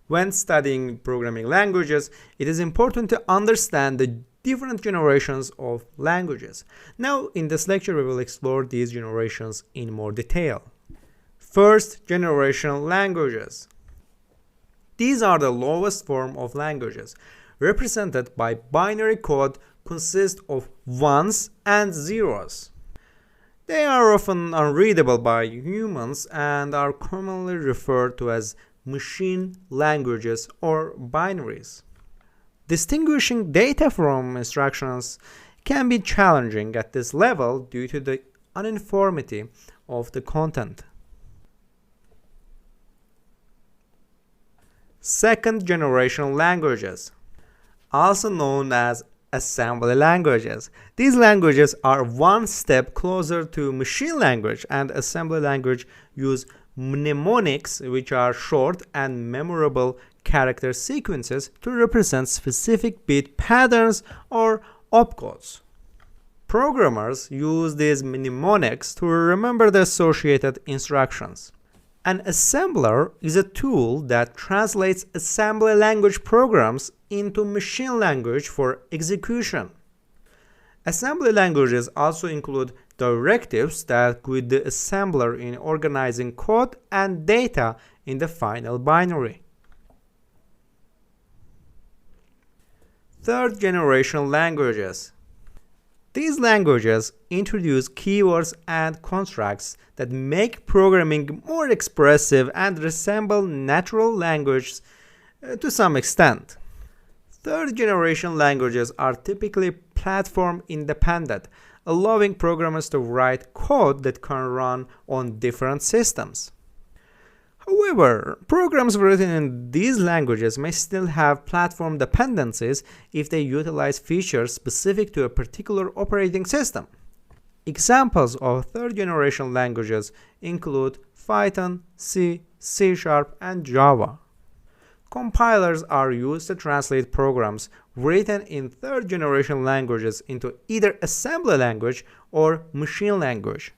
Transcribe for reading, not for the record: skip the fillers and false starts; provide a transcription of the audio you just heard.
When studying programming languages, it is important to understand the different generations of languages. Now, in this lecture, we will explore these generations in more detail. First generation languages. These are the lowest form of languages, represented by binary code consist of ones and zeros. They are often unreadable by humans and are commonly referred to as machine languages or binaries. Distinguishing data from instructions can be challenging at this level due to the uniformity of the content. Second generation languages, also known as assembly languages. These languages are one step closer to machine language, and assembly language use mnemonics, which are short and memorable character sequences to represent specific bit patterns or opcodes. Programmers use these mnemonics to remember the associated instructions. An assembler is a tool that translates assembly language programs into machine language for execution. Assembly languages also include directives that guide the assembler in organizing code and data in the final binary. Third generation languages. These languages introduce keywords and constructs that make programming more expressive and resemble natural language to some extent. Third generation languages are typically platform independent, allowing programmers to write code that can run on different systems. However, programs written in these languages may still have platform dependencies if they utilize features specific to a particular operating system. Examples of third-generation languages include Python, C, C#, and Java. Compilers are used to translate programs written in third-generation languages into either assembly language or machine language.